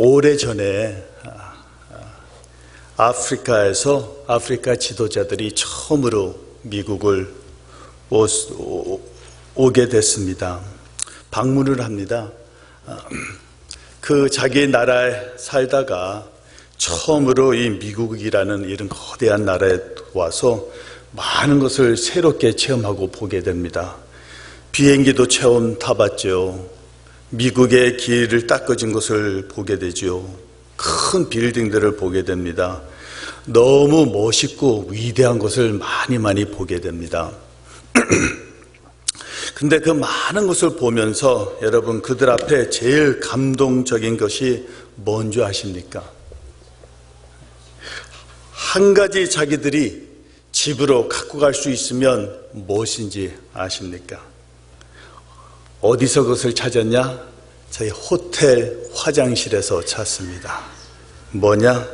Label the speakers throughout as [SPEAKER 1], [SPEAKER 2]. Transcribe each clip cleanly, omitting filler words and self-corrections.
[SPEAKER 1] 오래전에 아프리카 지도자들이 처음으로 미국을 오게 됐습니다. 방문을 합니다. 그 자기 나라에 살다가 처음으로 이 미국이라는 이런 거대한 나라에 와서 많은 것을 새롭게 체험하고 보게 됩니다. 비행기도 처음 타봤죠. 미국의 길을 닦아진 것을 보게 되죠. 큰 빌딩들을 보게 됩니다. 너무 멋있고 위대한 것을 많이 보게 됩니다. 근데 그 많은 것을 보면서 여러분, 그들 앞에 제일 감동적인 것이 뭔지 아십니까? 한 가지 자기들이 집으로 갖고 갈 수 있으면 무엇인지 아십니까? 어디서 그것을 찾았냐? 저희 호텔 화장실에서 찾습니다. 뭐냐?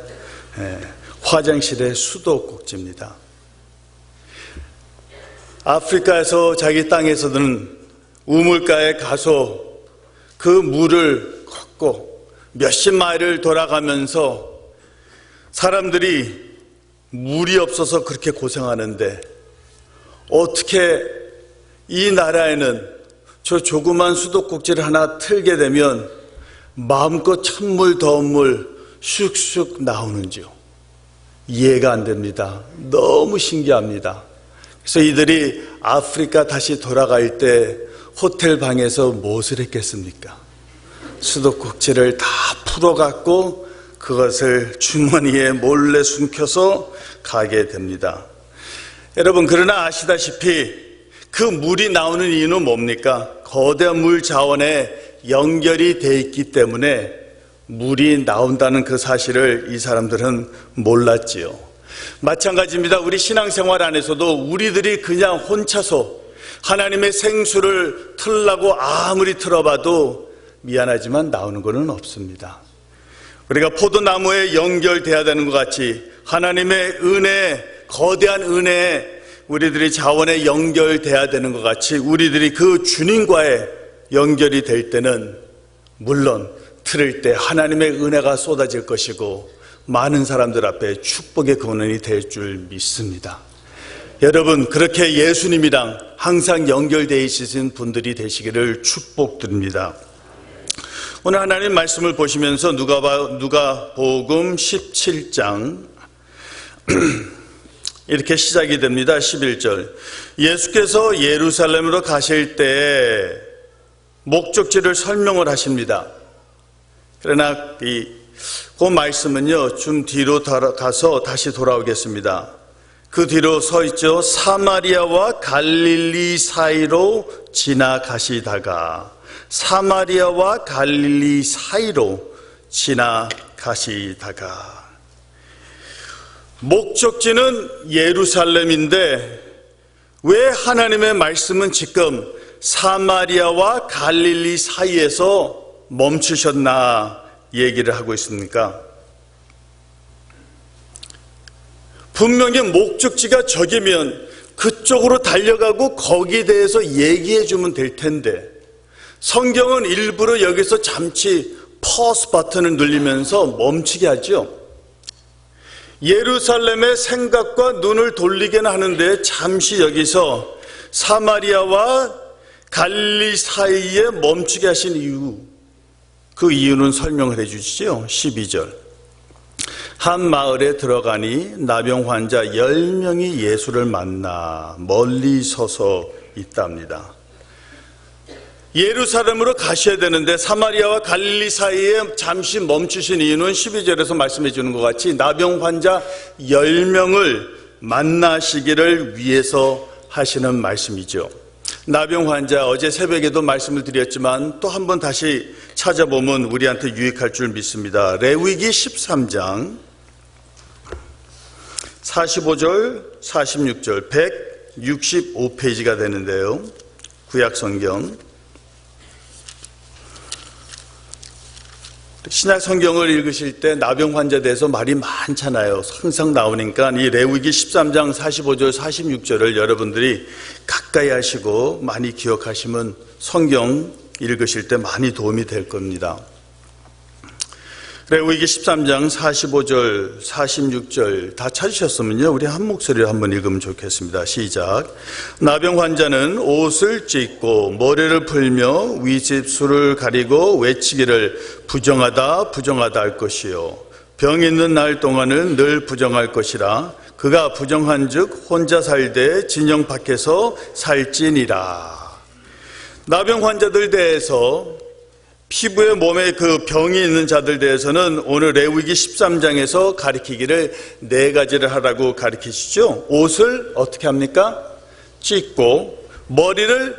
[SPEAKER 1] 화장실의 수도꼭지입니다. 아프리카에서 자기 땅에서는 우물가에 가서 그 물을 걷고 몇십 마일을 돌아가면서 사람들이 물이 없어서 그렇게 고생하는데 어떻게 이 나라에는 저 조그만 수도꼭지를 하나 틀게 되면 마음껏 찬물 더운 물 슉슉 나오는지요. 이해가 안 됩니다. 너무 신기합니다. 그래서 이들이 아프리카 다시 돌아갈 때 호텔 방에서 무엇을 했겠습니까? 수도꼭지를 다 풀어갖고 그것을 주머니에 몰래 숨겨서 가게 됩니다. 여러분, 그러나 아시다시피 그 물이 나오는 이유는 뭡니까? 거대한 물 자원에 연결이 돼 있기 때문에 물이 나온다는 그 사실을 이 사람들은 몰랐지요. 마찬가지입니다. 우리 신앙생활 안에서도 우리들이 그냥 혼자서 하나님의 생수를 틀라고 아무리 틀어봐도 미안하지만 나오는 것은 없습니다. 우리가 포도나무에 연결돼야 되는 것 같이 하나님의 은혜, 거대한 은혜에 우리들이 자원에 연결돼야 되는 것 같이 우리들이 그 주님과의 연결이 될 때는 물론 틀을 때 하나님의 은혜가 쏟아질 것이고 많은 사람들 앞에 축복의 근원이 될 줄 믿습니다. 여러분, 그렇게 예수님이랑 항상 연결되어 있으신 분들이 되시기를 축복드립니다. 오늘 하나님 말씀을 보시면서 누가복음 17장 이렇게 시작이 됩니다. 11절. 예수께서 예루살렘으로 가실 때 목적지를 설명을 하십니다. 그러나 그 말씀은요, 좀 뒤로 가서 다시 돌아오겠습니다. 그 뒤로 서 있죠. 사마리아와 갈릴리 사이로 지나가시다가, 사마리아와 갈릴리 사이로 지나가시다가. 목적지는 예루살렘인데 왜 하나님의 말씀은 지금 사마리아와 갈릴리 사이에서 멈추셨나 얘기를 하고 있습니까? 분명히 목적지가 저기면 그쪽으로 달려가고 거기에 대해서 얘기해 주면 될 텐데 성경은 일부러 여기서 잠시 퍼스 버튼을 누르면서 멈추게 하죠. 예루살렘의 생각과 눈을 돌리게는 하는데 잠시 여기서 사마리아와 갈릴리 사이에 멈추게 하신 이유, 그 이유는 설명을 해 주시죠. 12절. 한 마을에 들어가니 나병 환자 10명이 예수를 만나 멀리 서서 있답니다. 예루살렘으로 가셔야 되는데 사마리아와 갈릴리 사이에 잠시 멈추신 이유는 12절에서 말씀해 주는 것 같이 나병 환자 10명을 만나시기를 위해서 하시는 말씀이죠. 나병 환자, 어제 새벽에도 말씀을 드렸지만 또 한 번 다시 찾아보면 우리한테 유익할 줄 믿습니다. 레위기 13장 45절, 46절, 165페이지가 되는데요. 구약성경. 신약 성경을 읽으실 때 나병 환자에 대해서 말이 많잖아요. 항상 나오니까 이 레위기 13장 45절 46절을 여러분들이 가까이 하시고 많이 기억하시면 성경 읽으실 때 많이 도움이 될 겁니다. 레위기 13장 45절, 46절 다 찾으셨으면요, 우리 한 목소리로 한번 읽으면 좋겠습니다. 시작. 나병 환자는 옷을 찢고 머리를 풀며 위집술을 가리고 외치기를 부정하다 부정하다 할 것이요 병 있는 날 동안은 늘 부정할 것이라 그가 부정한즉 혼자 살되 진영 밖에서 살지니라. 나병 환자들 대해서, 피부에 몸에 그 병이 있는 자들 대해서는 오늘 레위기 13장에서 가리키기를 4가지를 하라고 가리키시죠. 옷을 어떻게 합니까? 찢고, 머리를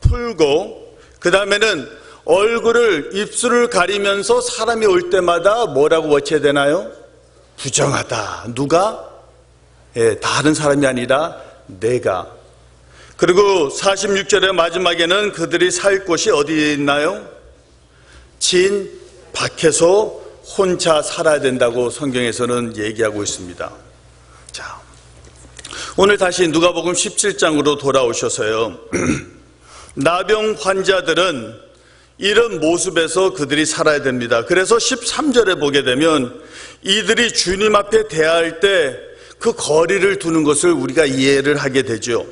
[SPEAKER 1] 풀고, 그 다음에는 얼굴을, 입술을 가리면서 사람이 올 때마다 뭐라고 외쳐야 되나요? 부정하다. 누가? 다른 사람이 아니라 내가. 그리고 46절의 마지막에는 그들이 살 곳이 어디에 있나요? 진 밖에서 혼자 살아야 된다고 성경에서는 얘기하고 있습니다. 자, 오늘 다시 누가복음 17장으로 돌아오셔서요. 나병 환자들은 이런 모습에서 그들이 살아야 됩니다. 그래서 13절에 보게 되면 이들이 주님 앞에 대할 때 그 거리를 두는 것을 우리가 이해를 하게 되죠.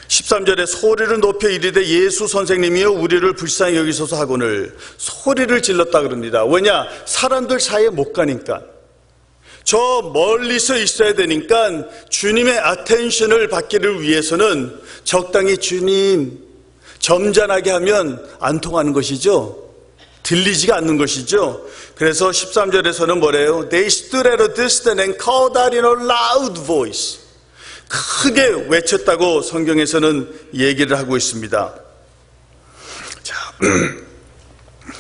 [SPEAKER 1] 13절에 소리를 높여 이르되 예수 선생님이여 우리를 불쌍히 여기소서 하거늘 소리를 질렀다 그럽니다. 왜냐? 사람들 사이에 못 가니까. 저 멀리서 있어야 되니까 주님의 어텐션을 받기를 위해서는 적당히 주님 점잖하게 하면 안 통하는 것이죠. 들리지가 않는 것이죠. 그래서 13절에서는 뭐래요? They stood at a distance and called out in a loud voice. 크게 외쳤다고 성경에서는 얘기를 하고 있습니다. 자,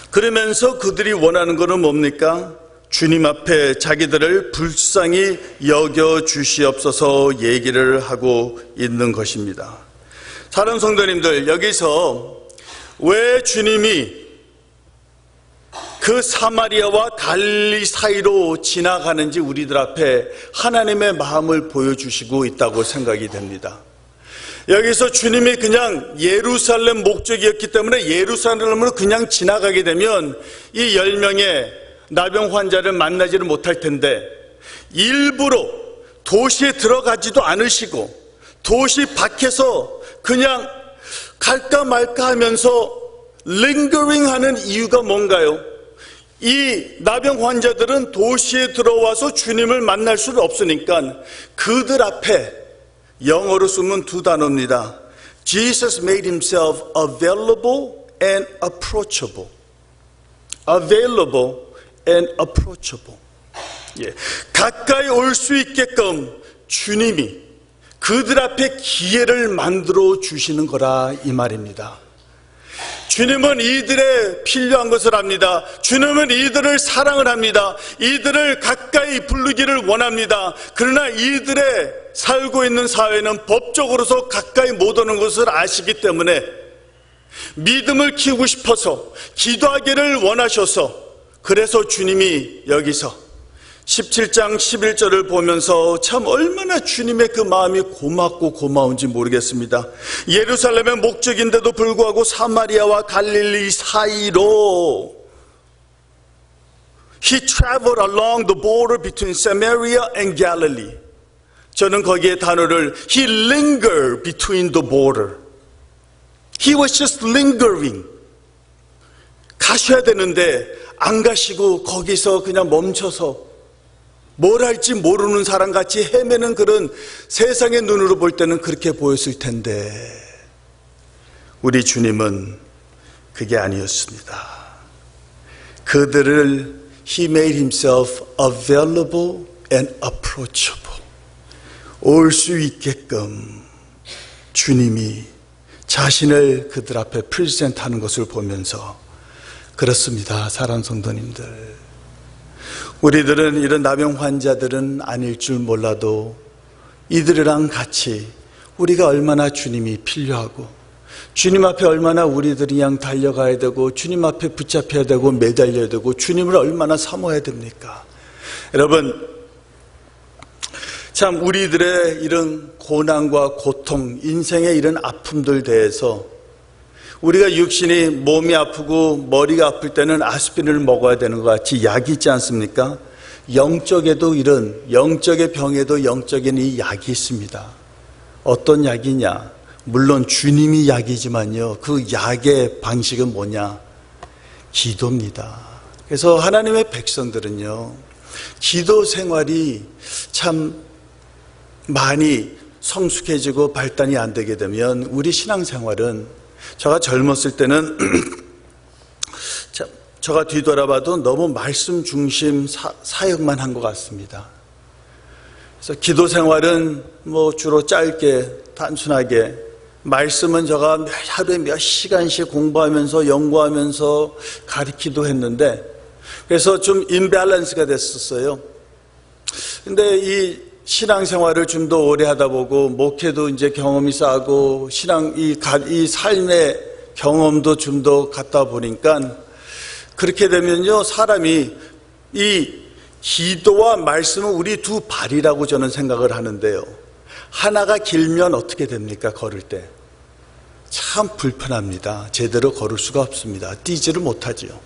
[SPEAKER 1] 그러면서 그들이 원하는 것은 뭡니까? 주님 앞에 자기들을 불쌍히 여겨 주시옵소서 얘기를 하고 있는 것입니다. 사랑하는 성도님들, 여기서 왜 주님이 그 사마리아와 갈릴리 사이로 지나가는지 우리들 앞에 하나님의 마음을 보여주시고 있다고 생각이 됩니다. 여기서 주님이 그냥 예루살렘 목적이었기 때문에 예루살렘으로 그냥 지나가게 되면 이 10명의 나병 환자를 만나지를 못할 텐데 일부러 도시에 들어가지도 않으시고 도시 밖에서 그냥 갈까 말까 하면서 링거링 하는 이유가 뭔가요? 이 나병 환자들은 도시에 들어와서 주님을 만날 수는 없으니까 그들 앞에 영어로 쓰면 2단어입니다. Jesus made himself available and approachable. Available and approachable. 예, 가까이 올 수 있게끔 주님이 그들 앞에 기회를 만들어 주시는 거라 이 말입니다. 주님은 이들의 필요한 것을 압니다. 주님은 이들을 사랑을 합니다. 이들을 가까이 부르기를 원합니다. 그러나 이들의 살고 있는 사회는 법적으로서 가까이 못 오는 것을 아시기 때문에 믿음을 키우고 싶어서 기도하기를 원하셔서 그래서 주님이 여기서 17장 11절을 보면서 참 얼마나 주님의 그 마음이 고맙고 고마운지 모르겠습니다. 예루살렘의 목적인데도 불구하고 사마리아와 갈릴리 사이로 He traveled along the border between Samaria and Galilee. 저는 거기에 단어를 He lingered between the border. He was just lingering. 가셔야 되는데 안 가시고 거기서 그냥 멈춰서 뭘 할지 모르는 사람같이 헤매는 그런 세상의 눈으로 볼 때는 그렇게 보였을 텐데 우리 주님은 그게 아니었습니다. 그들을 He made himself available and approachable. 올 수 있게끔 주님이 자신을 그들 앞에 프레젠트하는 것을 보면서 그렇습니다. 사랑하는 성도님들, 우리들은 이런 나병 환자들은 아닐 줄 몰라도 이들이랑 같이 우리가 얼마나 주님이 필요하고 주님 앞에 얼마나 우리들이 그냥 달려가야 되고 주님 앞에 붙잡혀야 되고 매달려야 되고 주님을 얼마나 사모해야 됩니까? 여러분, 참 우리들의 이런 고난과 고통, 인생의 이런 아픔들 대해서 우리가 육신이 몸이 아프고 머리가 아플 때는 아스피린을 먹어야 되는 것 같이 약이 있지 않습니까? 영적에도 이런 영적의 병에도 영적인 이 약이 있습니다. 어떤 약이냐? 물론 주님이 약이지만요, 그 약의 방식은 뭐냐? 기도입니다. 그래서 하나님의 백성들은요, 기도 생활이 참 많이 성숙해지고 발달이 안 되게 되면 우리 신앙생활은, 제가 젊었을 때는 제가 뒤돌아봐도 너무 말씀 중심 사역만 한 것 같습니다. 그래서 기도 생활은 뭐 주로 짧게 단순하게, 말씀은 제가 하루에 몇 시간씩 공부하면서 연구하면서 가르치기도 했는데, 그래서 좀 임밸런스가 됐었어요. 근데 이 신앙생활을 좀 더 오래 하다 보고 목회도 이제 경험이 쌓고 이 삶의 경험도 좀 더 갖다 보니까, 그렇게 되면요, 사람이 이 기도와 말씀은 우리 두 발이라고 저는 생각을 하는데요, 하나가 길면 어떻게 됩니까? 걸을 때 참 불편합니다. 제대로 걸을 수가 없습니다. 뛰지를 못하지요.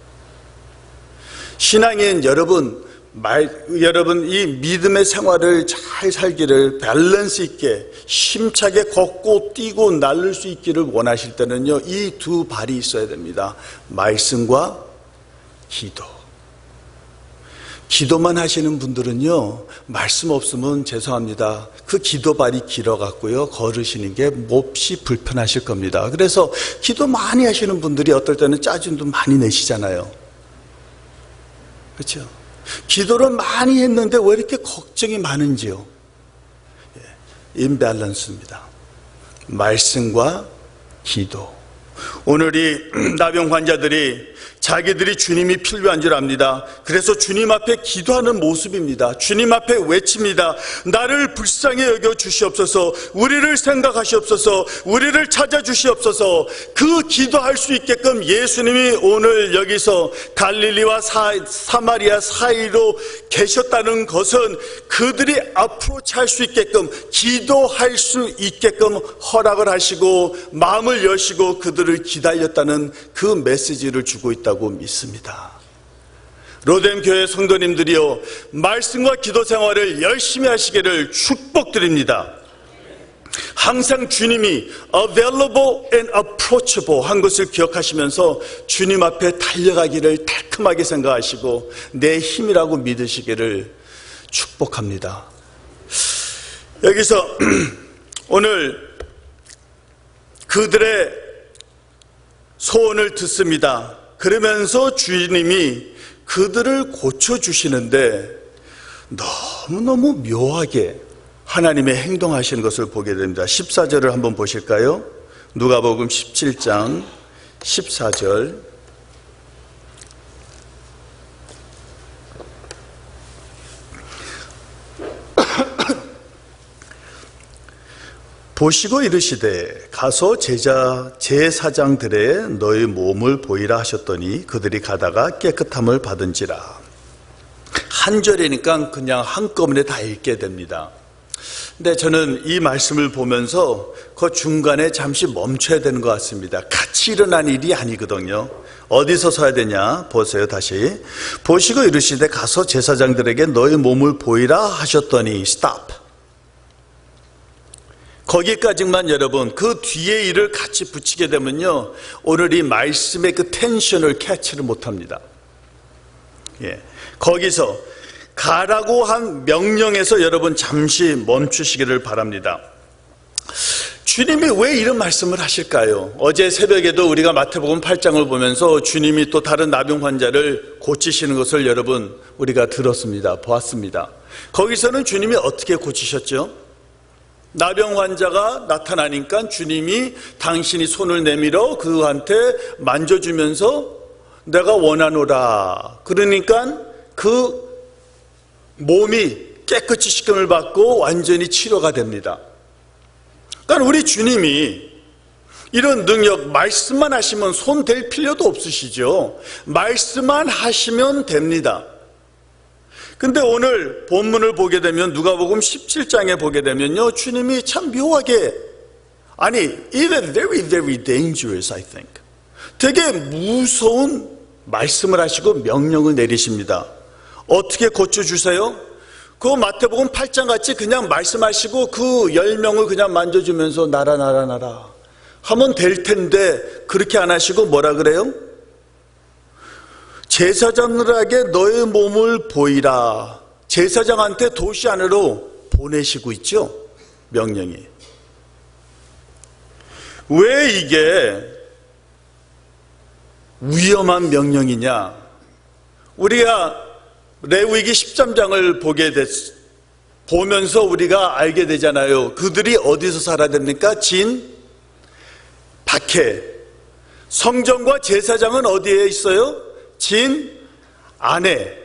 [SPEAKER 1] 신앙인 여러분, 이 믿음의 생활을 잘 살기를 밸런스 있게 힘차게 걷고 뛰고 날를 수 있기를 원하실 때는요, 이 두 발이 있어야 됩니다. 말씀과 기도. 기도만 하시는 분들은요, 말씀 없으면 죄송합니다, 그 기도발이 길어갖고요, 걸으시는 게 몹시 불편하실 겁니다. 그래서 기도 많이 하시는 분들이 어떨 때는 짜증도 많이 내시잖아요. 그렇죠? 기도를 많이 했는데 왜 이렇게 걱정이 많은지요? 임밸런스입니다. 말씀과 기도. 오늘 이 나병 환자들이 자기들이 주님이 필요한 줄 압니다. 그래서 주님 앞에 기도하는 모습입니다. 주님 앞에 외칩니다. 나를 불쌍히 여겨 주시옵소서, 우리를 생각하시옵소서, 우리를 찾아주시옵소서. 그 기도할 수 있게끔 예수님이 오늘 여기서 갈릴리와 사마리아 사이로 계셨다는 것은 그들이 어프로치할 수 있게끔, 기도할 수 있게끔 허락을 하시고 마음을 여시고 그들을 기다렸다는 그 메시지를 주고 있다고 믿습니다. 로뎀교회 성도님들이요, 말씀과 기도 생활을 열심히 하시기를 축복드립니다. 항상 주님이 available and approachable 한 것을 기억하시면서 주님 앞에 달려가기를 달콤하게 생각하시고 내 힘이라고 믿으시기를 축복합니다. 여기서 오늘 그들의 소원을 듣습니다. 그러면서 주님이 그들을 고쳐주시는데 너무너무 묘하게 하나님의 행동하시는 것을 보게 됩니다. 14절을 한번 보실까요? 누가복음 17장 14절. 보시고 이르시되 가서 제사장들의 너희 몸을 보이라 하셨더니 그들이 가다가 깨끗함을 받은지라. 한 절이니까 그냥 한꺼번에 다 읽게 됩니다. 근데 저는 이 말씀을 보면서 그 중간에 잠시 멈춰야 되는 것 같습니다. 같이 일어난 일이 아니거든요. 어디서 서야 되냐? 보세요. 다시. 보시고 이르시되 가서 제사장들에게 너희 몸을 보이라 하셨더니 stop. 거기까지만 여러분, 그 뒤에 일을 같이 붙이게 되면요, 오늘 이 말씀의 그 텐션을 캐치를 못합니다. 거기서 가라고 한 명령에서 여러분 잠시 멈추시기를 바랍니다. 주님이 왜 이런 말씀을 하실까요? 어제 새벽에도 우리가 마태복음 8장을 보면서 주님이 또 다른 나병 환자를 고치시는 것을 여러분 우리가 들었습니다. 보았습니다. 거기서는 주님이 어떻게 고치셨죠? 나병 환자가 나타나니까 주님이 당신이 손을 내밀어 그한테 만져주면서 내가 원하노라. 그러니까 그 몸이 깨끗이 씻김을 받고 완전히 치료가 됩니다. 그러니까 우리 주님이 이런 능력, 말씀만 하시면 손 댈 필요도 없으시죠. 말씀만 하시면 됩니다. 근데 오늘 본문을 보게 되면 누가복음 17장에 보게 되면요, 주님이 참 묘하게, 아니 even very very dangerous I think. 되게 무서운 말씀을 하시고 명령을 내리십니다. 어떻게 고쳐주세요? 그 마태복음 8장 같이 그냥 말씀하시고 그 10명을 그냥 만져주면서 나라 하면 될 텐데 그렇게 안 하시고 뭐라 그래요? 제사장들에게 너의 몸을 보이라. 제사장한테 도시 안으로 보내시고 있죠, 명령이. 왜 이게 위험한 명령이냐? 우리가 레위기 13장을 보면서 우리가 알게 되잖아요. 그들이 어디서 살아야 됩니까? 진, 밖에. 성전과 제사장은 어디에 있어요? 진 안에.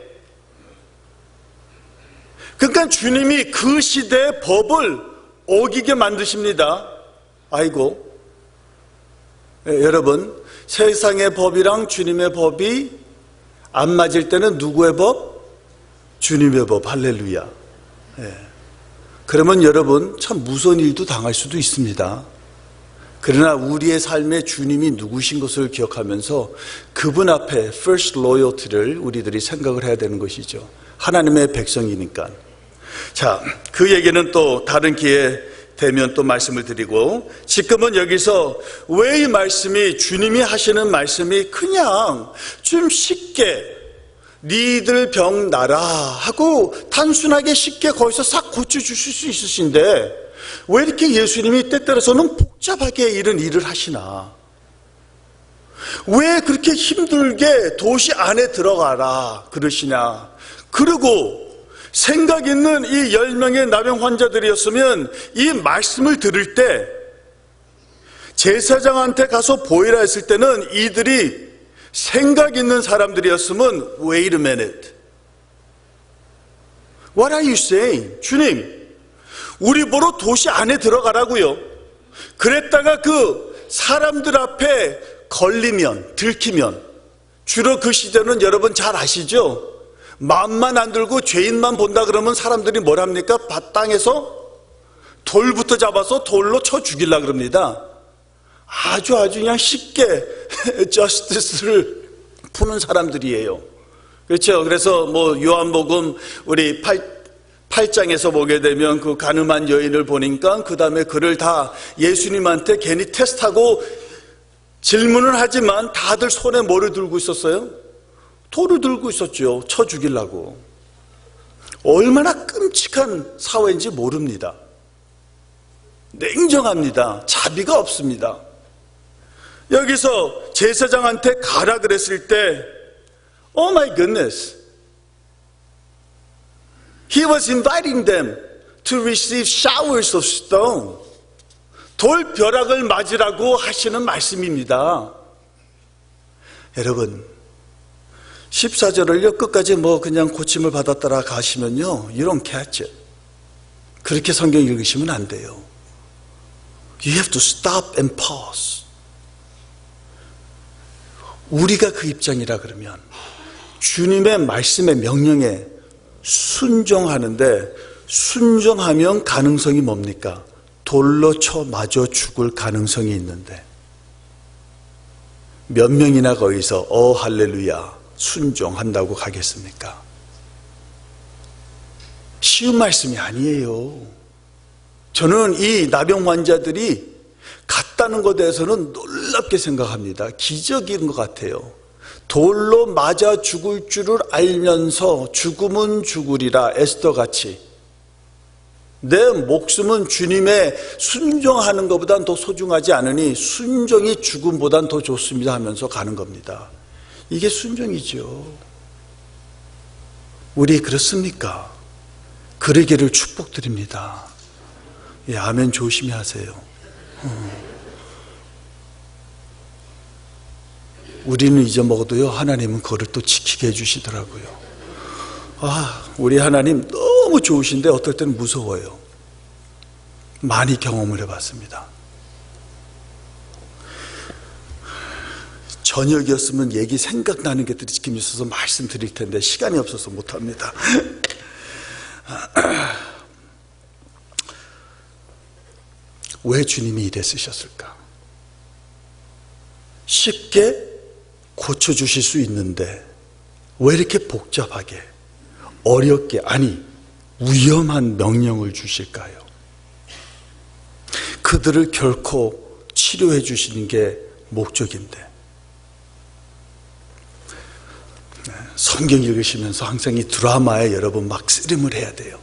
[SPEAKER 1] 그러니까 주님이 그 시대의 법을 어기게 만드십니다. 아이고, 여러분, 세상의 법이랑 주님의 법이 안 맞을 때는 누구의 법? 주님의 법. 할렐루야. 그러면 여러분 참 무서운 일도 당할 수도 있습니다. 그러나 우리의 삶에 주님이 누구신 것을 기억하면서 그분 앞에 first loyalty를 우리들이 생각을 해야 되는 것이죠. 하나님의 백성이니까. 자, 그 얘기는 또 다른 기회에 되면 또 말씀을 드리고, 지금은 여기서 왜 이 말씀이, 주님이 하시는 말씀이 그냥 좀 쉽게 니들 병 나라 하고 단순하게 쉽게 거기서 싹 고쳐주실 수 있으신데 왜 이렇게 예수님이 때때로서는 복잡하게 이런 일을 하시나? 왜 그렇게 힘들게 도시 안에 들어가라 그러시냐? 그리고 생각 있는 이 10명의 나병 환자들이었으면 이 말씀을 들을 때 제사장한테 가서 보이라 했을 때는 이들이 생각 있는 사람들이었으면 wait a minute. What are you saying? 주님, 우리 보러 도시 안에 들어가라고요. 그랬다가 그 사람들 앞에 걸리면, 들키면, 주로 그 시대는 여러분 잘 아시죠? 마음만 안 들고 죄인만 본다 그러면 사람들이 뭘 합니까? 밭땅에서 돌부터 잡아서 돌로 쳐 죽이려고 그럽니다. 아주 그냥 쉽게 저스티스를 푸는 사람들이에요. 그렇죠? 그래서 뭐 요한복음 우리 8장에서 보게 되면 그 가늠한 여인을 보니까 그 다음에 그를 다 예수님한테 괜히 테스트하고 질문을 하지만 다들 손에 뭐를 들고 있었어요? 돌을 들고 있었죠. 쳐 죽이려고. 얼마나 끔찍한 사회인지 모릅니다. 냉정합니다. 자비가 없습니다. 여기서 제사장한테 가라 그랬을 때 Oh my goodness. He was inviting them to receive showers of stone. 돌벼락을 맞으라고 하시는 말씀입니다. 여러분, 14절을요 끝까지 뭐 그냥 고침을 받았더라 가시면요 You don't catch it. 그렇게 성경 읽으시면 안 돼요. You have to stop and pause. 우리가 그 입장이라 그러면 주님의 말씀의 명령에 순종하는데, 순종하면 가능성이 뭡니까? 돌로 쳐 맞아 죽을 가능성이 있는데 몇 명이나 거기서 할렐루야 순종한다고 가겠습니까? 쉬운 말씀이 아니에요. 저는 이 나병 환자들이 갔다는 것에 대해서는 놀랍게 생각합니다. 기적인 것 같아요. 돌로 맞아 죽을 줄을 알면서 죽음은 죽으리라 에스더같이 내 목숨은 주님의 순종하는 것보단 더 소중하지 않으니 순종이 죽음보단 더 좋습니다 하면서 가는 겁니다. 이게 순종이죠. 우리 그렇습니까? 그러기를 축복드립니다. 예, 아멘. 조심히 하세요. 우리는 잊어먹어도요 하나님은 그걸 또 지키게 해주시더라고요. 우리 하나님 너무 좋으신데 어떨 때는 무서워요. 많이 경험을 해봤습니다. 저녁이었으면 얘기 생각나는 것들이 지금 있어서 말씀드릴 텐데 시간이 없어서 못합니다. 왜 주님이 이래 쓰셨을까? 쉽게 고쳐주실 수 있는데 왜 이렇게 복잡하게 어렵게 아니 위험한 명령을 주실까요? 그들을 결코 치료해 주시는 게 목적인데 성경 읽으시면서 항상 이 드라마에 여러분 막 씨름을 해야 돼요.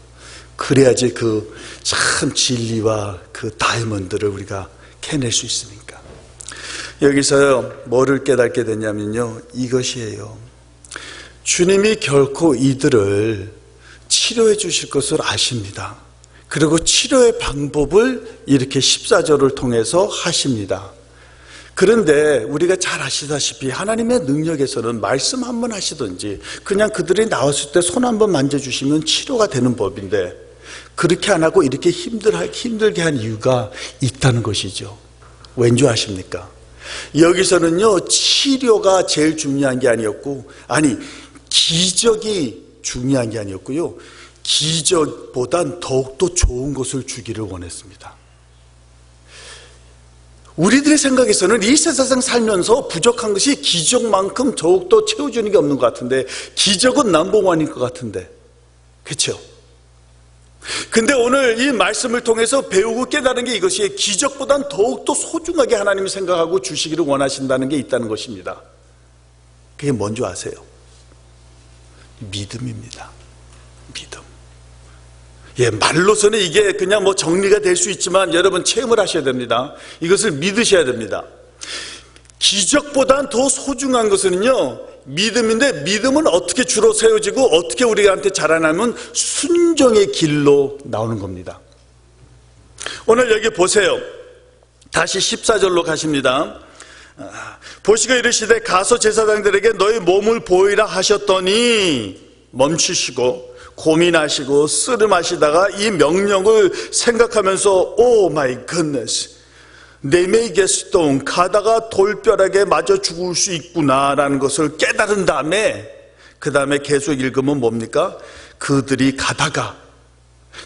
[SPEAKER 1] 그래야지 그 참 진리와 그 다이아몬드를 우리가 캐낼 수 있으니까. 여기서요 뭐를 깨닫게 되냐면요 이것이에요. 주님이 결코 이들을 치료해 주실 것을 아십니다. 그리고 치료의 방법을 이렇게 14절을 통해서 하십니다. 그런데 우리가 잘 아시다시피 하나님의 능력에서는 말씀 한번 하시든지 그냥 그들이 나왔을 때 손 한번 만져주시면 치료가 되는 법인데 그렇게 안 하고 이렇게 힘들게 한 이유가 있다는 것이죠. 왠지 아십니까? 여기서는요 치료가 제일 중요한 게 아니었고 기적이 중요한 게 아니었고요 기적보단 더욱더 좋은 것을 주기를 원했습니다. 우리들의 생각에서는 이 세상 살면서 부족한 것이 기적만큼 더욱더 채워주는 게 없는 것 같은데 기적은 넘버원일 것 같은데 그렇죠? 근데 오늘 이 말씀을 통해서 배우고 깨달은 게 이것이 기적보단 더욱더 소중하게 하나님이 생각하고 주시기를 원하신다는 게 있다는 것입니다. 그게 뭔지 아세요? 믿음입니다. 믿음. 말로서는 이게 그냥 정리가 될 수 있지만 여러분 체험을 하셔야 됩니다. 이것을 믿으셔야 됩니다. 기적보단 더 소중한 것은요 믿음인데 믿음은 어떻게 주로 세워지고 어떻게 우리한테 자라나면 순종의 길로 나오는 겁니다. 오늘 여기 보세요. 다시 14절로 가십니다. 보시고 이르시되 가서 제사장들에게 너희 몸을 보이라 하셨더니 멈추시고 고민하시고 쓰름하시다가 이 명령을 생각하면서 오 마이 굿네스 They may get stoned. 가다가 돌벼락에 맞아 죽을 수 있구나라는 것을 깨달은 다음에 그 다음에 계속 읽으면 뭡니까? 그들이 가다가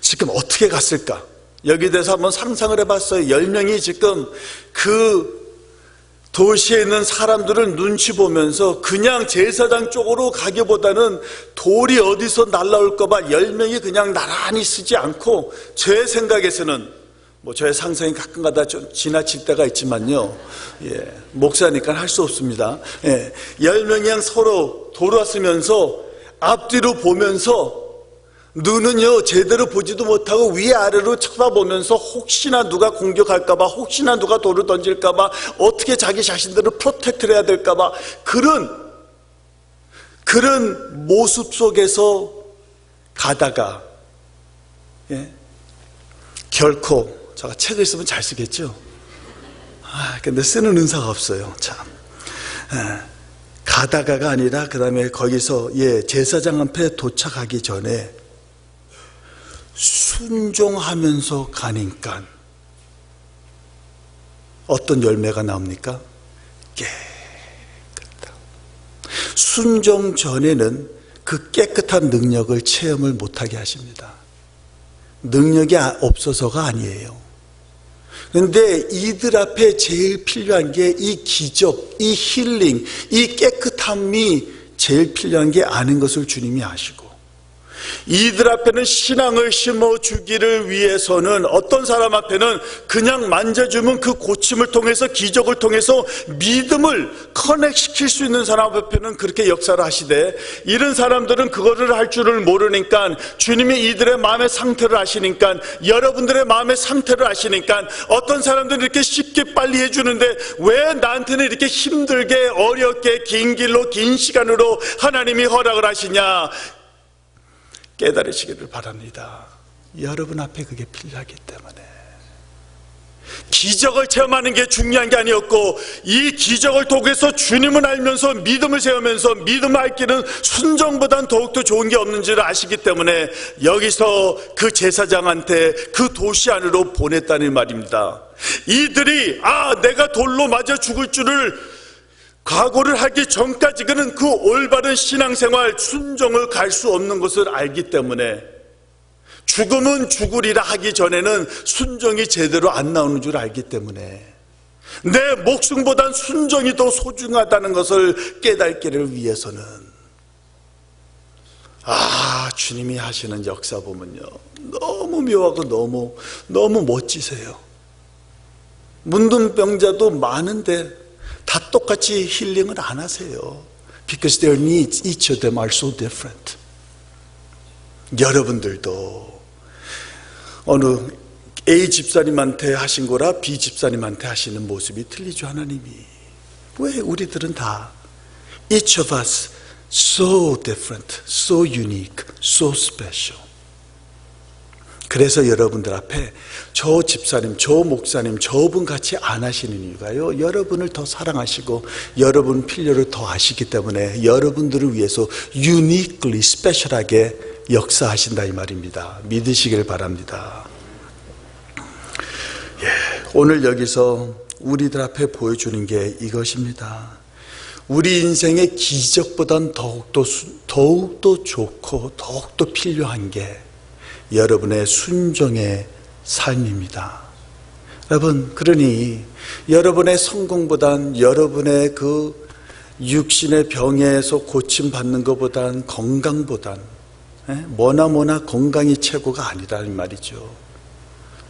[SPEAKER 1] 지금 어떻게 갔을까? 여기에 대해서 한번 상상을 해봤어요. 10명이 지금 그 도시에 있는 사람들을 눈치 보면서 그냥 제사장 쪽으로 가기보다는 돌이 어디서 날라올까 봐 10명이 그냥 나란히 쓰지 않고 제 생각에서는 저의 상상이 가끔가다 좀 지나칠 때가 있지만요 목사니까 할 수 없습니다. 10명이 그냥 서로 돌아서면서 앞뒤로 보면서 눈은요 제대로 보지도 못하고 위아래로 쳐다보면서 혹시나 누가 공격할까봐 혹시나 누가 돌을 던질까봐 어떻게 자기 자신들을 프로텍트를 해야 될까봐 그런 모습 속에서 가다가 결코 제가 책을 쓰면 잘 쓰겠죠? 근데 쓰는 은사가 없어요. 참. 가다가가 아니라 그 다음에 거기서 제사장 앞에 도착하기 전에 순종하면서 가니까 어떤 열매가 나옵니까? 깨끗하다. 순종 전에는 그 깨끗한 능력을 체험을 못하게 하십니다. 능력이 없어서가 아니에요. 그런데 이들 앞에 제일 필요한 게 이 기적, 이 힐링, 이 깨끗함이 제일 필요한 게 아닌 것을 주님이 아시고 이들 앞에는 신앙을 심어주기를 위해서는 어떤 사람 앞에는 그냥 만져주면 그 고침을 통해서 기적을 통해서 믿음을 커넥시킬 수 있는 사람 앞에는 그렇게 역사를 하시되 이런 사람들은 그거를 할 줄을 모르니까 주님이 이들의 마음의 상태를 아시니까 여러분들의 마음의 상태를 아시니까 어떤 사람들은 이렇게 쉽게 빨리 해주는데 왜 나한테는 이렇게 힘들게 어렵게 긴 길로 긴 시간으로 하나님이 허락을 하시냐 깨달으시기를 바랍니다. 여러분 앞에 그게 필요하기 때문에 기적을 체험하는 게 중요한 게 아니었고 이 기적을 통해서 주님을 알면서 믿음을 세우면서 믿음을 알 길은 순종보단 더욱더 좋은 게 없는지를 아시기 때문에 여기서 그 제사장한테 그 도시 안으로 보냈다는 말입니다. 이들이 내가 돌로 맞아 죽을 줄을 각오를 하기 전까지 그는 그 올바른 신앙생활 순종을 갈 수 없는 것을 알기 때문에 죽음은 죽으리라 하기 전에는 순종이 제대로 안 나오는 줄 알기 때문에 내 목숨보단 순종이 더 소중하다는 것을 깨닫기를 위해서는 주님이 하시는 역사 보면요, 너무 묘하고 너무 멋지세요. 문둥병자도 많은데 다 똑같이 힐링을 안 하세요. Because their needs, each of them are so different. 여러분들도 어느 A 집사님한테 하신 거라 B 집사님한테 하시는 모습이 틀리죠. 하나님이 왜 우리들은 다 each of us so different, so unique, so special. 그래서 여러분들 앞에 저 집사님, 저 목사님, 저분 같이 안 하시는 이유가요, 여러분을 더 사랑하시고 여러분 필요를 더 아시기 때문에 여러분들을 위해서 uniquely, special하게 역사하신다 이 말입니다. 믿으시길 바랍니다. 오늘 여기서 우리들 앞에 보여주는 게 이것입니다. 우리 인생의 기적보단 더욱더 좋고 더욱더 필요한 게 여러분의 순종의 삶입니다. 여러분, 그러니 여러분의 성공보단, 여러분의 그 육신의 병에서 고침받는 것보단, 건강보단, 뭐나 건강이 최고가 아니라는 말이죠.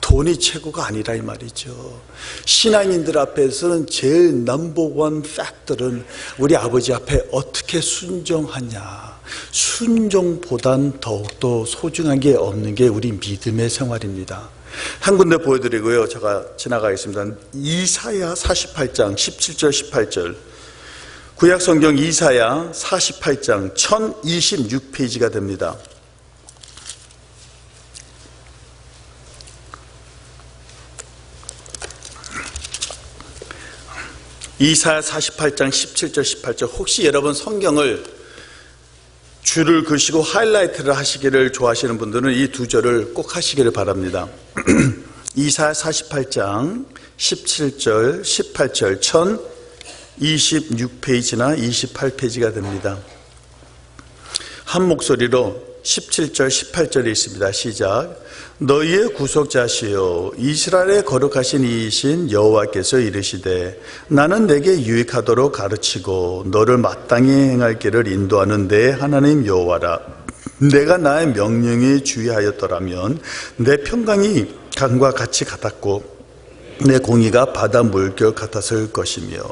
[SPEAKER 1] 돈이 최고가 아니라 이 말이죠. 신앙인들 앞에서는 제일 넘버원 팩tor은 우리 아버지 앞에 어떻게 순종하냐, 순종보단 더욱더 소중한 게 없는 게 우리 믿음의 생활입니다. 한 군데 보여드리고요, 제가 지나가겠습니다. 이사야 48장 17절 18절, 구약성경 이사야 48장 1026페이지가 됩니다. 이사야 48장 17절 18절, 혹시 여러분 성경을 줄을 그시고 하이라이트를 하시기를 좋아하시는 분들은 이 두 절을 꼭 하시기를 바랍니다. 이사야 48장 17절 18절 1026페이지나 28페이지가 됩니다. 한 목소리로 17절 18절에 있습니다. 시작. 너희의 구속자시여 이스라엘의 거룩하신 이이신 여호와께서 이르시되 나는 내게 유익하도록 가르치고 너를 마땅히 행할 길을 인도하는 내 하나님 여호와라. 내가 나의 명령에 주의하였더라면 내 평강이 강과 같이 같았고 내 공의가 바다 물결 같았을 것이며.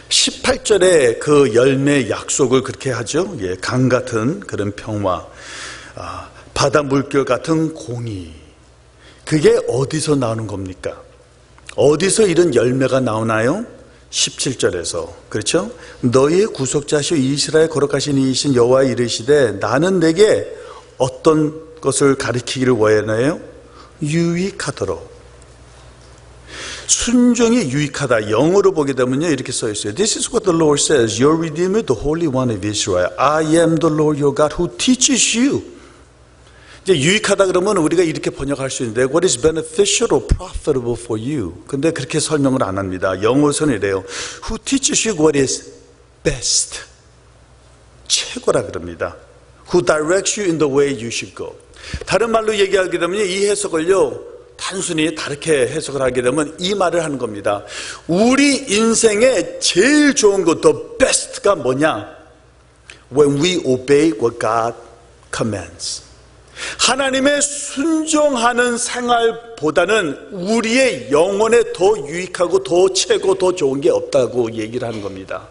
[SPEAKER 1] 18절에 그 열매 약속을 그렇게 하죠. 강 같은 그런 평화, 바다 물결 같은 공의. 그게 어디서 나오는 겁니까? 어디서 이런 열매가 나오나요? 17절에서. 그렇죠? 너희의 구속자시오 이스라엘 거룩하신 이이신 여호와 이르시되 나는 내게 어떤 것을 가르치기를 원하나요? 유익하도록. 순종이 유익하다. 영어로 보게 되면요, 이렇게 써 있어요. This is what the Lord says, Your Redeemer, the Holy One of Israel. I am the Lord your God who teaches you. 이제 유익하다 그러면 우리가 이렇게 번역할 수 있는데 What is beneficial or profitable for you. 근데 그렇게 설명을 안 합니다. 영어에서는 이래요. Who teaches you what is best. 최고라 그럽니다. Who directs you in the way you should go. 다른 말로 얘기하게 되면 이 해석을요, 단순히 다르게 해석을 하게 되면 이 말을 하는 겁니다. 우리 인생의 제일 좋은 것, the best가 뭐냐? When we obey what God commands. 하나님의 순종하는 생활보다는 우리의 영혼에 더 유익하고 더 최고 더 좋은 게 없다고 얘기를 하는 겁니다.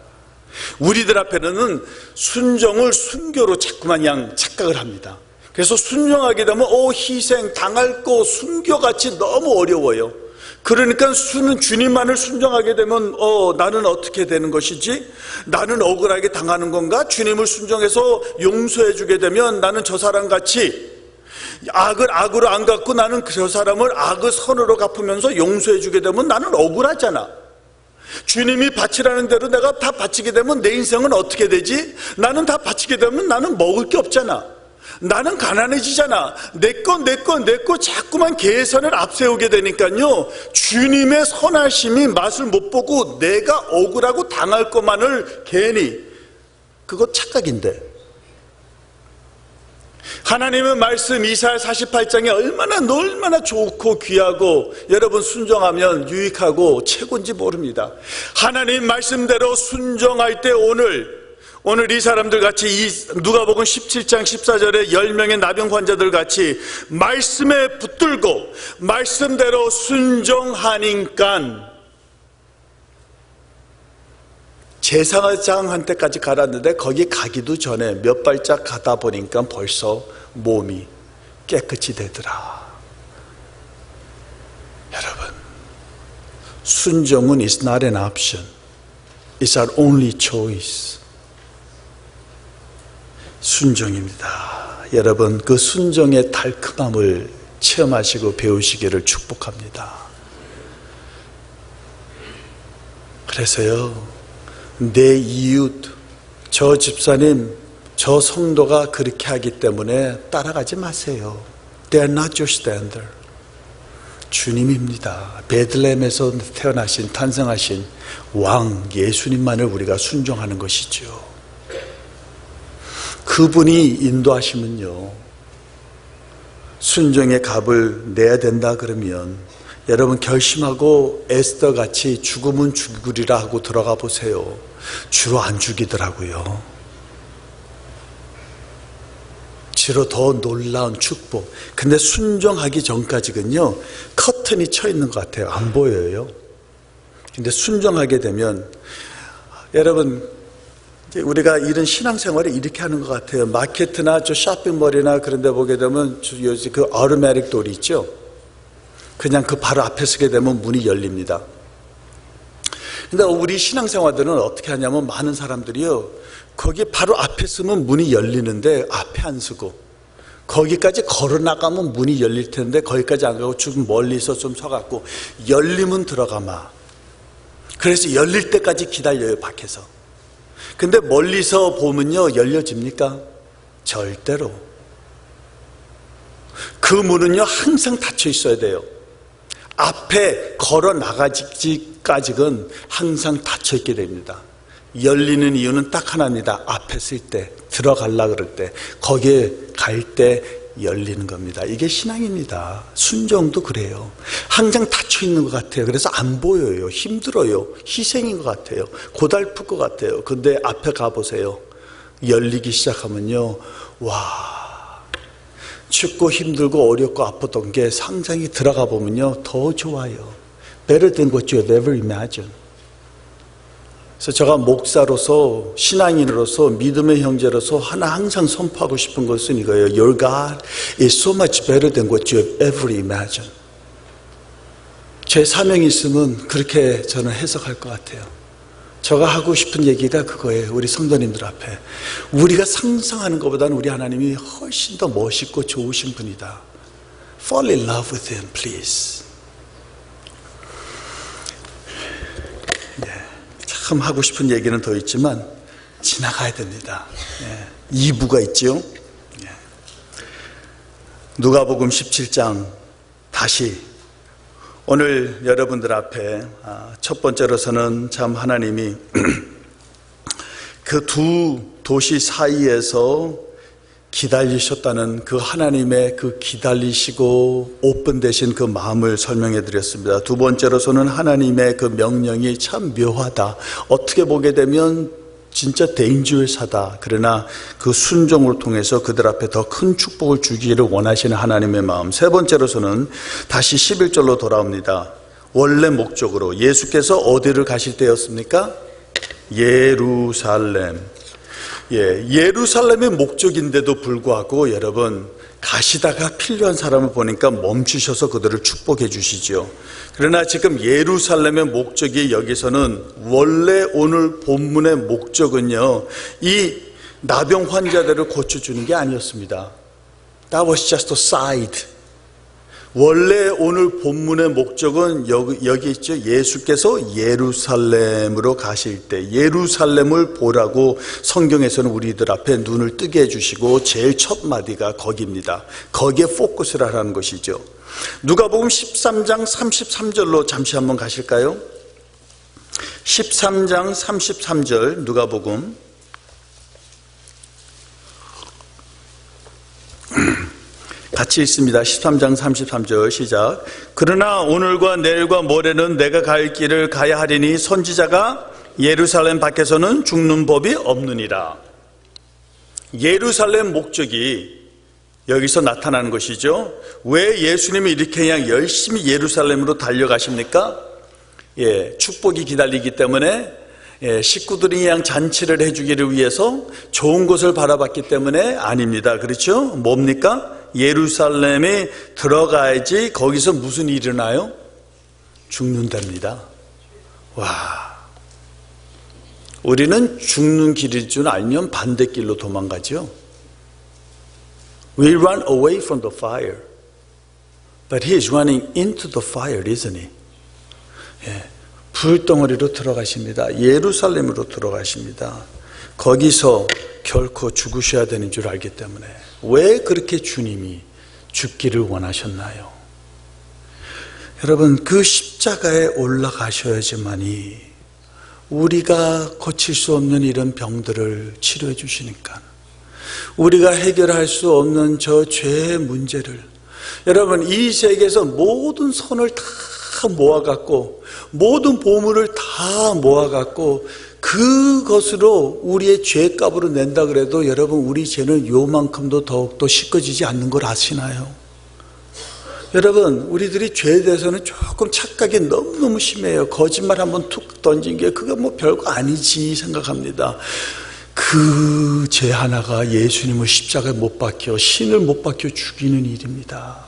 [SPEAKER 1] 우리들 앞에는 순종을 순교로 자꾸만 그냥 착각을 합니다. 그래서 순종하게 되면 희생, 당할 거, 순교같이 너무 어려워요. 그러니까 주님만을 순종하게 되면 나는 어떻게 되는 것이지? 나는 억울하게 당하는 건가? 주님을 순종해서 용서해 주게 되면 나는 저 사람같이 악을 악으로 안 갚고 나는 저 사람을 악을 선으로 갚으면서 용서해 주게 되면 나는 억울하잖아. 주님이 바치라는 대로 내가 다 바치게 되면 내 인생은 어떻게 되지? 나는 다 바치게 되면 나는 먹을 게 없잖아. 나는 가난해지잖아. 내 거 자꾸만 계산을 앞세우게 되니까요, 주님의 선하심이 맛을 못 보고 내가 억울하고 당할 것만을 괜히, 그거 착각인데. 하나님의 말씀 이사야 48장에 얼마나 좋고 귀하고 여러분 순종하면 유익하고 최고인지 모릅니다. 하나님 말씀대로 순종할 때 오늘 이 사람들 같이 누가복음 17장 14절에 10명의 나병 환자들 같이 말씀에 붙들고 말씀대로 순종하니까 제사장한테까지 가랐는데 거기 가기도 전에 몇 발짝 가다 보니까 벌써 몸이 깨끗이 되더라. 여러분, 순종은 is not an option. It's our only choice. 순종입니다. 여러분, 그 순종의 달콤함을 체험하시고 배우시기를 축복합니다. 그래서요, 내 이웃, 저 집사님, 저 성도가 그렇게 하기 때문에 따라가지 마세요. They are not your standard. 주님입니다. 베들레헴에서 태어나신, 탄생하신 왕 예수님만을 우리가 순종하는 것이죠. 그분이 인도하시면요, 순종의 값을 내야 된다 그러면 여러분 결심하고 에스더같이 죽으면 죽으리라 하고 들어가 보세요. 주로 안 죽이더라고요. 주로 더 놀라운 축복. 근데 순종하기 전까지는요, 커튼이 쳐 있는 것 같아요. 안 보여요. 근데 순종하게 되면 여러분, 이제 우리가 이런 신앙생활을 이렇게 하는 것 같아요. 마케트나 저 쇼핑몰이나 그런 데 보게 되면 요즘 그 어루메릭 돌이 있죠. 그냥 그 바로 앞에 서게 되면 문이 열립니다. 근데 우리 신앙생활들은 어떻게 하냐면 많은 사람들이요, 거기 바로 앞에 서면 문이 열리는데 앞에 안 서고 거기까지 걸어 나가면 문이 열릴 텐데 거기까지 안 가고 좀 멀리서 좀 서갖고 열리면 들어가마. 그래서 열릴 때까지 기다려요, 밖에서. 근데 멀리서 보면요, 열려집니까? 절대로. 그 문은요, 항상 닫혀 있어야 돼요. 앞에 걸어 나가기까지는 항상 닫혀 있게 됩니다. 열리는 이유는 딱 하나입니다. 앞에 쓸 때, 들어가려고 그럴 때, 거기에 갈 때 열리는 겁니다. 이게 신앙입니다. 순종도 그래요. 항상 닫혀 있는 것 같아요. 그래서 안 보여요. 힘들어요. 희생인 것 같아요. 고달플 것 같아요. 근데 앞에 가보세요. 열리기 시작하면요, 와, 춥고 힘들고 어렵고 아팠던 게 상상이 들어가 보면요, 더 좋아요. Better than what you have ever imagined. 그래서 제가 목사로서, 신앙인으로서, 믿음의 형제로서 하나 항상 선포하고 싶은 것은 이거예요. Your God is so much better than what you have ever imagined. 제 사명이 있으면 그렇게 저는 해석할 것 같아요. 제가 하고 싶은 얘기가 그거예요. 우리 성도님들 앞에. 우리가 상상하는 것보다는 우리 하나님이 훨씬 더 멋있고 좋으신 분이다. Fall in love with Him, please. 참 하고 싶은 얘기는 더 있지만 지나가야 됩니다. 2부가 있죠. 누가복음 17장 다시 오늘 여러분들 앞에 첫 번째로서는 참 하나님이 그 두 도시 사이에서 기다리셨다는 그 하나님의 그 기다리시고 오픈되신 그 마음을 설명해 드렸습니다. 두 번째로서는 하나님의 그 명령이 참 묘하다. 어떻게 보게 되면 진짜 데인저스하다. 그러나 그 순종을 통해서 그들 앞에 더 큰 축복을 주기를 원하시는 하나님의 마음. 세 번째로서는 다시 11절로 돌아옵니다. 원래 목적으로 예수께서 어디를 가실 때였습니까? 예루살렘. 예루살렘의 목적인데도 불구하고 여러분 가시다가 필요한 사람을 보니까 멈추셔서 그들을 축복해 주시죠. 그러나 지금 예루살렘의 목적이 여기서는 원래 오늘 본문의 목적은요, 이 나병 환자들을 고쳐주는 게 아니었습니다. That was just a side. 원래 오늘 본문의 목적은 여기 있죠. 예수께서 예루살렘으로 가실 때 예루살렘을 보라고 성경에서는 우리들 앞에 눈을 뜨게 해주시고 제일 첫 마디가 거기입니다. 거기에 포커스를 하라는 것이죠. 누가복음 13장 33절로 잠시 한번 가실까요? 13장 33절 누가복음 같이 읽습니다. 13장 33절 시작. 그러나 오늘과 내일과 모레는 내가 갈 길을 가야 하리니 선지자가 예루살렘 밖에서는 죽는 법이 없느니라. 예루살렘 목적이 여기서 나타나는 것이죠. 왜 예수님이 이렇게 그냥 열심히 예루살렘으로 달려가십니까? 축복이 기다리기 때문에, 식구들이 그냥 잔치를 해주기를 위해서 좋은 곳을 바라봤기 때문에 아닙니다. 그렇죠? 뭡니까? 예루살렘에 들어가야지 거기서 무슨 일이 일어나요? 죽는답니다. 와, 우리는 죽는 길일 줄 알면 반대길로 도망가죠. We run away from the fire, but he is running into the fire, isn't he? 불덩어리로 들어가십니다. 예루살렘으로 들어가십니다. 거기서 결코 죽으셔야 되는 줄 알기 때문에. 왜 그렇게 주님이 죽기를 원하셨나요? 여러분, 그 십자가에 올라가셔야지만이 우리가 고칠 수 없는 이런 병들을 치료해 주시니까, 우리가 해결할 수 없는 저 죄의 문제를, 여러분, 이 세계에서 모든 선을 다 모아갖고, 모든 보물을 다 모아갖고 그것으로 우리의 죄값으로 낸다 그래도 여러분, 우리 죄는 요만큼도 더욱더 씻겨지지 않는 걸 아시나요? 여러분, 우리들이 죄에 대해서는 조금 착각이 너무너무 심해요. 거짓말 한번 툭 던진 게 그거 뭐 별거 아니지 생각합니다. 그 죄 하나가 예수님을 십자가에 못 박혀, 신을 못 박혀 죽이는 일입니다.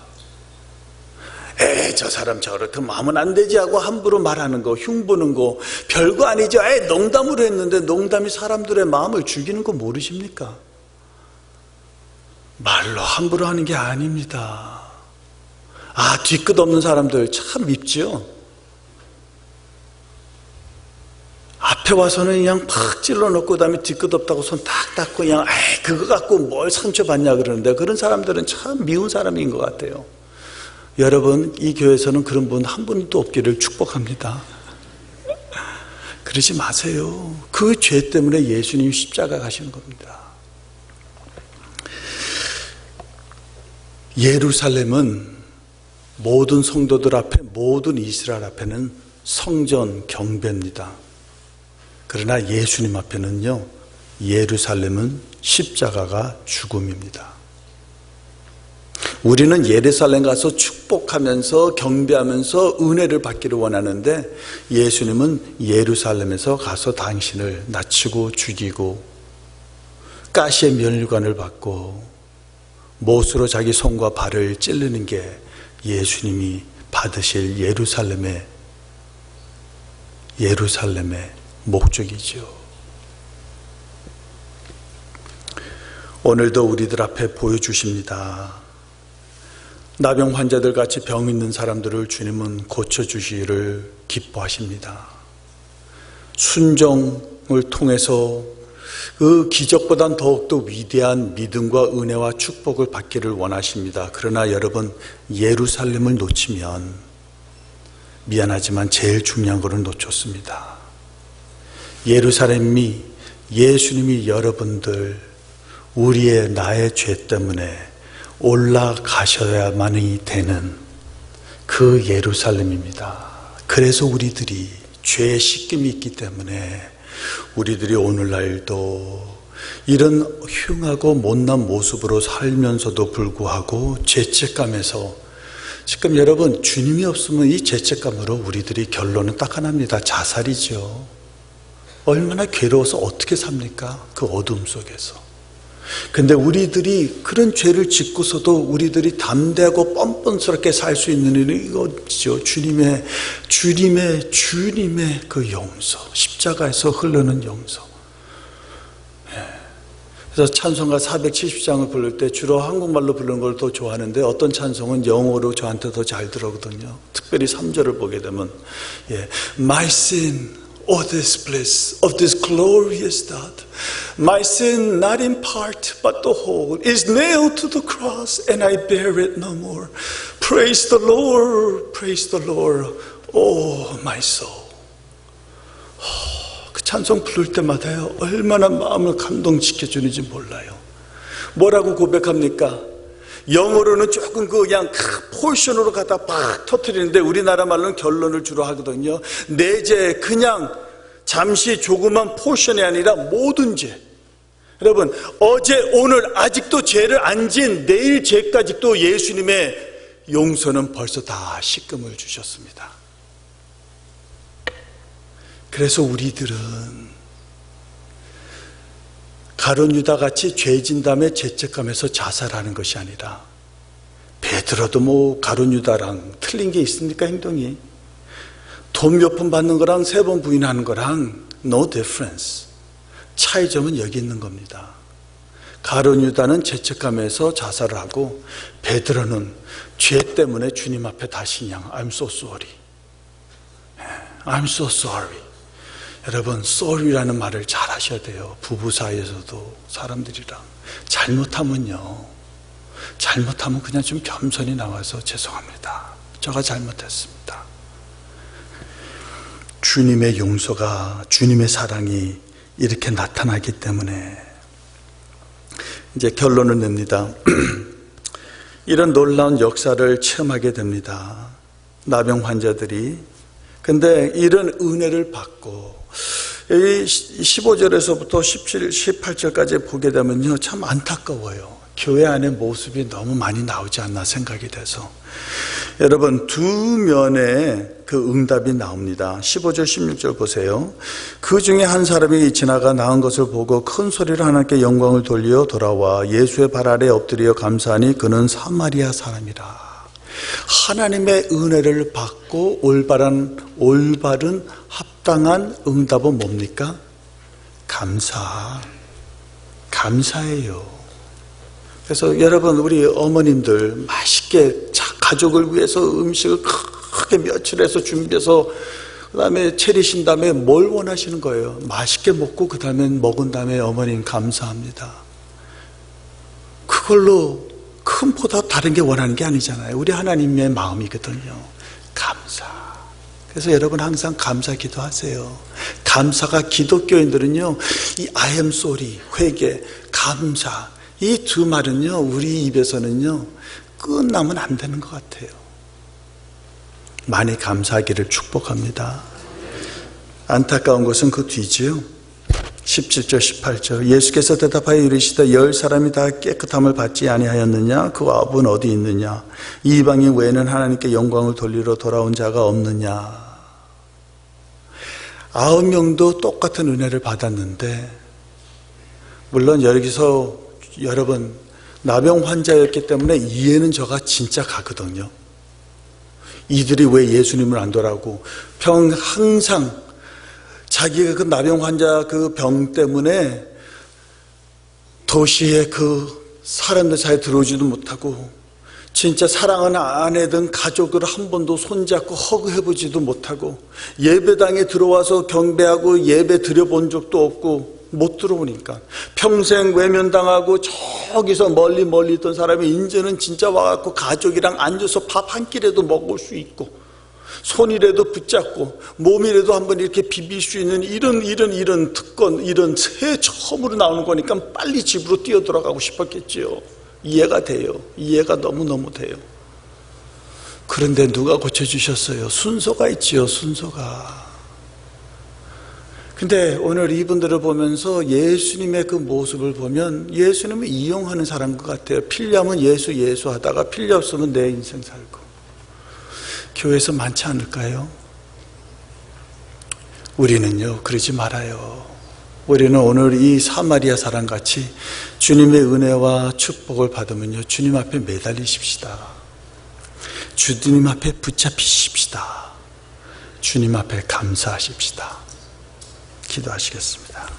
[SPEAKER 1] 저 사람 저렇게 마음은 안 되지 하고 함부로 말하는 거, 흉보는 거 별거 아니죠. 농담으로 했는데 농담이 사람들의 마음을 죽이는 거 모르십니까? 말로 함부로 하는 게 아닙니다. 뒤끝 없는 사람들 참 밉죠. 앞에 와서는 그냥 팍 찔러놓고 그다음에 뒤끝 없다고 손 딱 닦고 그냥 그거 갖고 뭘 상처받냐 그러는데, 그런 사람들은 참 미운 사람인 것 같아요. 여러분, 이 교회에서는 그런 분 한 분도 없기를 축복합니다. 그러지 마세요. 그 죄 때문에 예수님 십자가 가시는 겁니다. 예루살렘은 모든 성도들 앞에, 모든 이스라엘 앞에는 성전 경배입니다. 그러나 예수님 앞에는요, 예루살렘은 십자가가 죽음입니다. 우리는 예루살렘 가서 축복하면서 경배하면서 은혜를 받기를 원하는데, 예수님은 예루살렘에서 가서 당신을 낮추고 죽이고 가시의 면류관을 받고 못으로 자기 손과 발을 찌르는 게 예수님이 받으실 예루살렘의 목적이죠. 오늘도 우리들 앞에 보여주십니다. 나병 환자들 같이 병 있는 사람들을 주님은 고쳐주시기를 기뻐하십니다. 순종을 통해서 그 기적보단 더욱더 위대한 믿음과 은혜와 축복을 받기를 원하십니다. 그러나 여러분, 예루살렘을 놓치면 미안하지만 제일 중요한 것을 놓쳤습니다. 예루살렘이, 예수님이 여러분들, 우리의 나의 죄 때문에 올라가셔야만이 되는 그 예루살렘입니다. 그래서 우리들이 죄의 씻김이 있기 때문에 우리들이 오늘날도 이런 흉하고 못난 모습으로 살면서도 불구하고 죄책감에서, 지금 여러분, 주님이 없으면 이 죄책감으로 우리들이 결론은 딱 하나입니다. 자살이죠. 얼마나 괴로워서 어떻게 삽니까? 그 어둠 속에서. 근데 우리들이 그런 죄를 짓고서도 우리들이 담대하고 뻔뻔스럽게 살 수 있는 일은 이거죠. 주님의 그 용서, 십자가에서 흐르는 용서. 그래서 찬송가 470장을 부를 때 주로 한국말로 부르는 걸 더 좋아하는데, 어떤 찬송은 영어로 저한테 더 잘 들어오거든요. 특별히 3절을 보게 되면 My sin, oh this bliss of this glorious thought, my sin not in part but the whole is nailed to the cross and I bear it no more. Praise the Lord, oh my soul. 그 찬송 부를 때마다요, 얼마나 마음을 감동시켜주는지 몰라요. 뭐라고 고백합니까? 영어로는 조금 그냥 포션으로 갖다 팍 터뜨리는데 우리나라 말로는 결론을 주로 하거든요. 내 죄 그냥 잠시 조그만 포션이 아니라 모든 죄. 여러분, 어제 오늘 아직도 죄를 안 지은 내일 죄까지도 예수님의 용서는 벌써 다 식금을 주셨습니다. 그래서 우리들은 가룟 유다 같이 죄 진 다음에 죄책감에서 자살하는 것이 아니라, 베드로도 뭐 가룟 유다랑 틀린 게 있습니까? 행동이 돈 몇 푼 받는 거랑 3번 부인하는 거랑 no difference. 차이점은 여기 있는 겁니다. 가룟 유다는 죄책감에서 자살을 하고, 베드로는 죄 때문에 주님 앞에 다시 그냥 I'm so sorry, I'm so sorry. 여러분, sorry라는 말을 잘 하셔야 돼요. 부부 사이에서도 사람들이랑 잘못하면 그냥 좀 겸손히 나와서 죄송합니다, 제가 잘못했습니다. 주님의 용서가, 주님의 사랑이 이렇게 나타나기 때문에 이제 결론을 냅니다. 이런 놀라운 역사를 체험하게 됩니다, 나병 환자들이. 근데 이런 은혜를 받고, 이 15절에서부터 17, 18절까지 보게 되면요, 참 안타까워요. 교회 안의 모습이 너무 많이 나오지 않나 생각이 돼서. 여러분, 두 면의 그 응답이 나옵니다. 15절 16절 보세요. 그 중에 한 사람이 지나가 나은 것을 보고 큰 소리로 하나님께 영광을 돌려 돌아와 예수의 발 아래 엎드려 감사하니 그는 사마리아 사람이라. 하나님의 은혜를 받고 올바른 합당한 응답은 뭡니까? 감사예요. 그래서 여러분, 우리 어머님들 맛있게 가족을 위해서 음식을 크게 며칠해서 준비해서 그 다음에 차리신 다음에 뭘 원하시는 거예요? 맛있게 먹고 그 다음에 먹은 다음에 어머님 감사합니다. 그걸로 큰 보다 다른 게 원하는 게 아니잖아요. 우리 하나님의 마음이거든요. 감사. 그래서 여러분 항상 감사 기도하세요. 감사가, 기독교인들은요, 이 I am sorry, 회개, 감사, 이 두 말은요, 우리 입에서는요 끝나면 안 되는 것 같아요. 많이 감사하기를 축복합니다. 안타까운 것은 그 뒤지요. 17절 18절 예수께서 대답하여 이르시되 10사람이 다 깨끗함을 받지 아니하였느냐? 그 아부는 어디 있느냐? 이방인 외에는 하나님께 영광을 돌리러 돌아온 자가 없느냐? 9명도 똑같은 은혜를 받았는데, 물론 여기서 여러분 나병 환자였기 때문에 이해는 저가 진짜 가거든요. 이들이 왜 예수님을 안 돌아오고, 항상 자기가 그 나병 환자 그 병 때문에 도시에 그 사람들 사이에 들어오지도 못하고, 진짜 사랑하는 아내든 가족을 한 번도 손잡고 허그해보지도 못하고, 예배당에 들어와서 경배하고 예배 드려본 적도 없고 못 들어오니까 평생 외면당하고 저기서 멀리 있던 사람이 이제는 진짜 와갖고 가족이랑 앉아서 밥 한 끼라도 먹을 수 있고, 손이라도 붙잡고 몸이라도 한번 이렇게 비빌 수 있는 이런 특권, 이런 새 처음으로 나오는 거니까 빨리 집으로 뛰어 들어가고 싶었겠지요. 이해가 돼요. 이해가 너무너무 돼요. 그런데 누가 고쳐주셨어요? 순서가 있지요, 순서가. 근데 오늘 이분들을 보면서 예수님의 그 모습을 보면 예수님을 이용하는 사람 것 같아요. 필요하면 예수 하다가 필요 없으면 내 인생 살고. 교회에서 많지 않을까요? 우리는요, 그러지 말아요. 우리는 오늘 이 사마리아 사람같이 주님의 은혜와 축복을 받으면요, 주님 앞에 매달리십시다. 주님 앞에 붙잡히십시다. 주님 앞에 감사하십시다. 기도하시겠습니다.